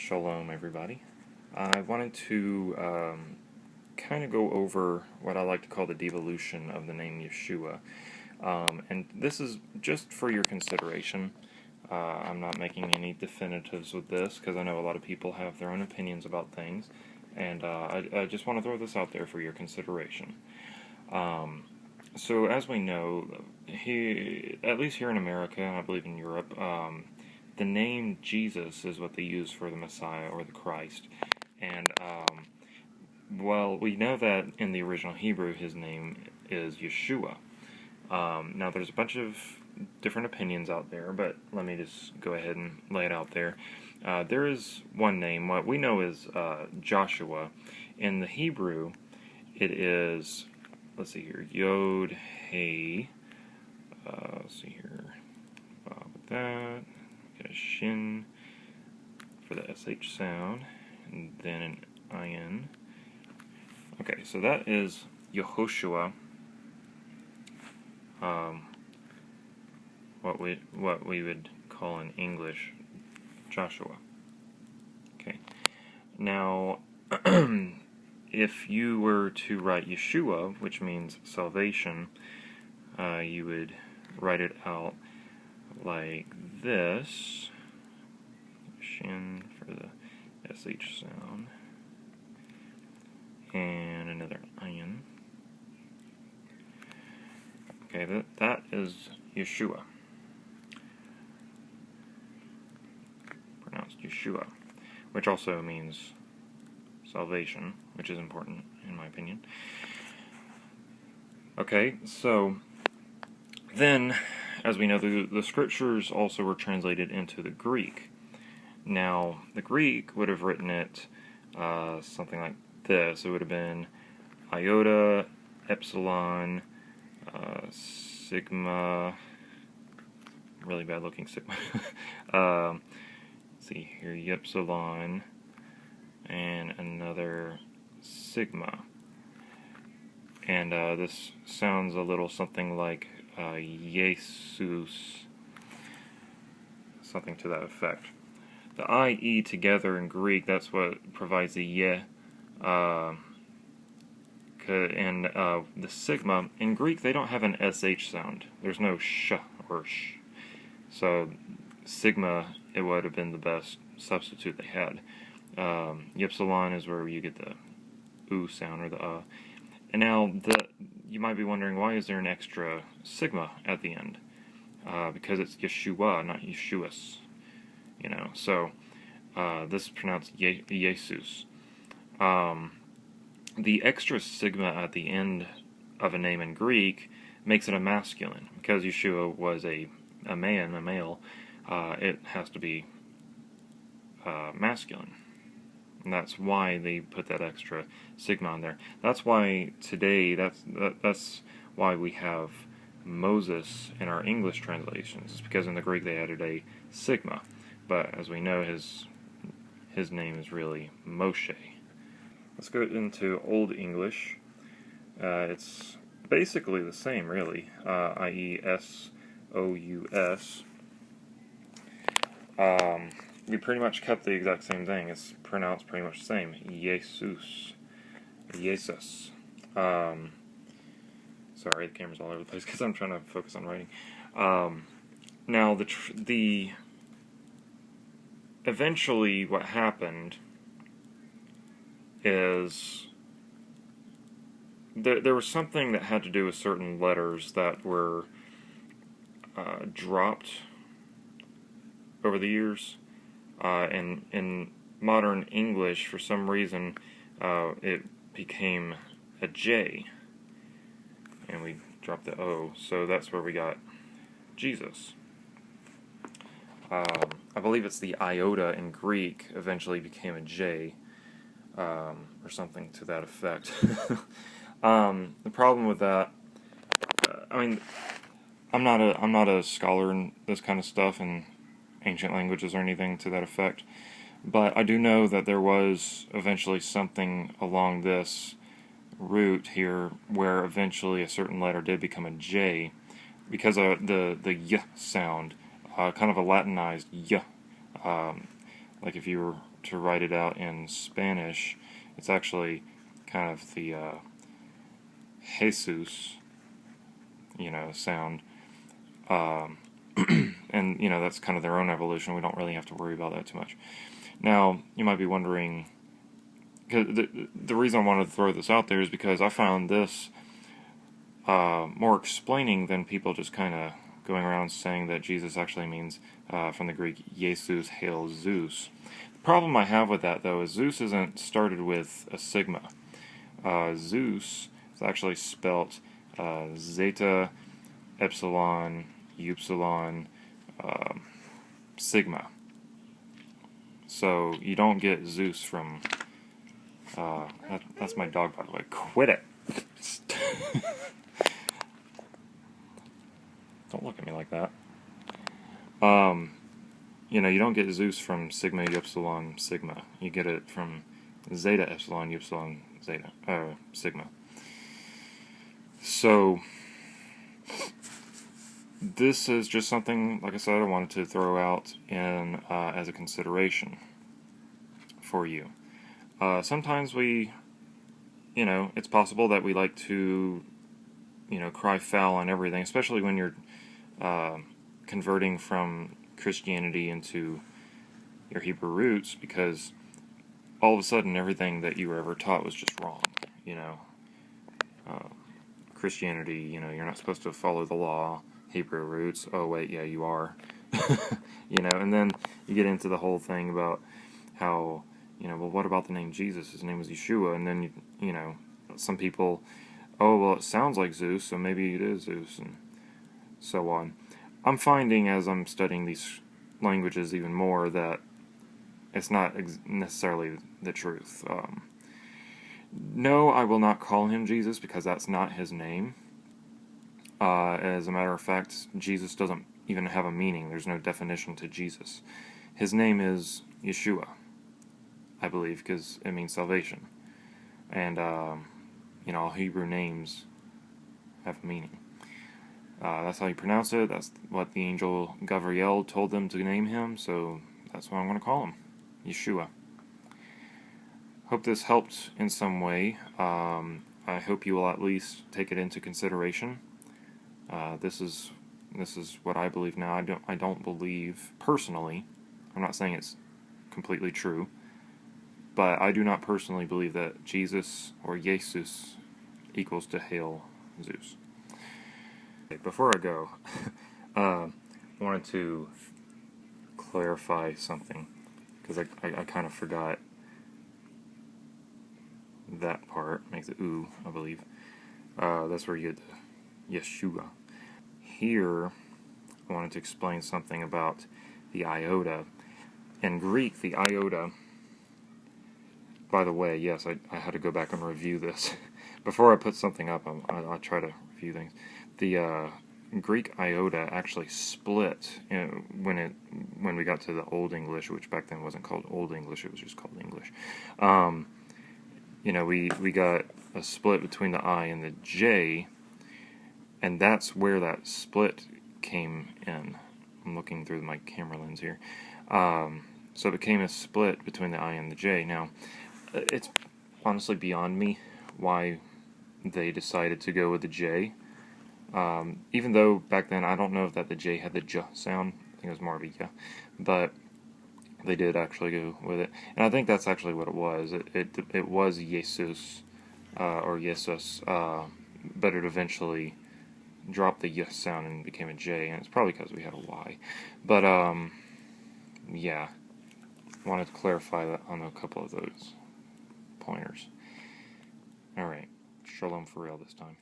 Shalom, everybody. I wanted to kind of go over what I like to call the devolution of the name Yeshua. And this is just for your consideration. I'm not making any definitives with this because I know a lot of people have their own opinions about things. And I just want to throw this out there for your consideration. So as we know, at least here in America, and I believe in Europe, the name Jesus is what they use for the Messiah or the Christ. And, well, we know that in the original Hebrew his name is Yeshua. Now there's a bunch of different opinions out there, but let me just go ahead and lay it out there. There is one name, what we know is Joshua. In the Hebrew, it is, let's see here, Yod, Hey, let's see here, with that, get a Shin for the SH sound, and then an Ayin. Okay, so that is Yehoshua, what we would call in English Joshua. Okay, now if you were to write Yeshua, which means salvation, you would write it out like this. Shin for the SH sound. And another Ayin. Okay, that is Yeshua. Pronounced Yeshua. Which also means salvation, which is important in my opinion. Okay, so then, as we know, the scriptures also were translated into the Greek. Now, the Greek would have written it something like this. It would have been iota, epsilon, sigma, really bad looking sigma. Let's see here, epsilon, and another sigma. And this sounds a little something like Jesus, something to that effect. The IE together in Greek, that's what provides the ye. And the sigma, in Greek, they don't have an SH sound. There's no sh or sh. So, sigma, it would have been the best substitute they had. Epsilon is where you get the oo sound, or the And now, you might be wondering, why is there an extra sigma at the end? Because it's Yeshua, not Yeshuas. You know, so this is pronounced Jesus. The extra sigma at the end of a name in Greek makes it a masculine. Because Yeshua was a male, it has to be masculine. And that's why they put that extra sigma on there. That's why today, that's why we have Moses in our English translations. It's because in the Greek they added a sigma. But as we know, his name is really Moshe. Let's go into Old English. It's basically the same, really. I-E-S-O-U-S. We pretty much kept the exact same thing. It's pronounced pretty much the same. Jesus. Jesus. Sorry, the camera's all over the place because I'm trying to focus on writing. Now, eventually what happened is there was something that had to do with certain letters that were dropped over the years. In modern English, for some reason, it became a J, and we dropped the O, so that's where we got Jesus. I believe it's the iota in Greek eventually became a J, or something to that effect. The problem with that, I mean, I'm not a scholar in this kind of stuff in ancient languages or anything to that effect, but I do know that there was eventually something along this route here where eventually a certain letter did become a J because of the y sound, kind of a Latinized y. Like if you were to write it out in Spanish, it's actually kind of the Jesus, sound. Um, and, that's kind of their own evolution. We don't really have to worry about that too much. Now, you might be wondering, cause the reason I wanted to throw this out there is because I found this more explaining than people just kind of going around saying that Jesus actually means, from the Greek, Jesus hail Zeus. The problem I have with that, though, is Zeus isn't started with a sigma. Zeus is actually spelt zeta, epsilon, upsilon, sigma. So you don't get Zeus from... that's my dog, by the way. Quit it! Don't look at me like that. You don't get Zeus from sigma, upsilon, sigma. You get it from zeta, epsilon, upsilon, zeta, sigma. So, this is just something, like I said, I wanted to throw out in as a consideration for you. Sometimes it's possible that we like to, cry foul on everything, especially when you're converting from Christianity into your Hebrew roots, because all of a sudden everything that you were ever taught was just wrong. Christianity, you're not supposed to follow the law. Hebrew roots, oh wait, yeah, you are. And then you get into the whole thing about how, well, what about the name Jesus? His name was Yeshua. And then, some people, oh, well, it sounds like Zeus, so maybe it is Zeus, and so on. I'm finding, as I'm studying these languages even more, that it's not necessarily the truth. No, I will not call him Jesus, because that's not his name. As a matter of fact, Jesus doesn't even have a meaning. There's no definition to Jesus. His name is Yeshua, I believe, because it means salvation. And, all Hebrew names have meaning. That's how you pronounce it. That's what the angel Gabriel told them to name him, so that's what I'm going to call him, Yeshua. Hope this helped in some way. I hope you will at least take it into consideration. This is what I believe now. I don't believe personally. I'm not saying it's completely true, but I do not personally believe that Jesus or Jesus equals to hail Zeus. Before I go, I wanted to clarify something, because I kind of forgot that part. Makes it ooh, I believe. That's where you get the Yeshua. Here, I wanted to explain something about the iota. In Greek, the iota... By the way, yes, I had to go back and review this. Before I put something up, I try to review things. The Greek iota actually split when we got to the Old English, which back then wasn't called Old English, it was just called English. We got a split between the I and the J, and that's where that split came in. I'm looking through my camera lens here. So it became a split between the I and the J. Now, it's honestly beyond me why they decided to go with the J. Even though back then I don't know if that the J had the J sound. I think it was more of a yeah. But they did actually go with it. And I think that's actually what it was. It was Jesus, or Jesus, but it eventually dropped the yes sound and became a J, and it's probably because we had a Y. But, yeah. Wanted to clarify that on a couple of those pointers. Alright. Shalom for real this time.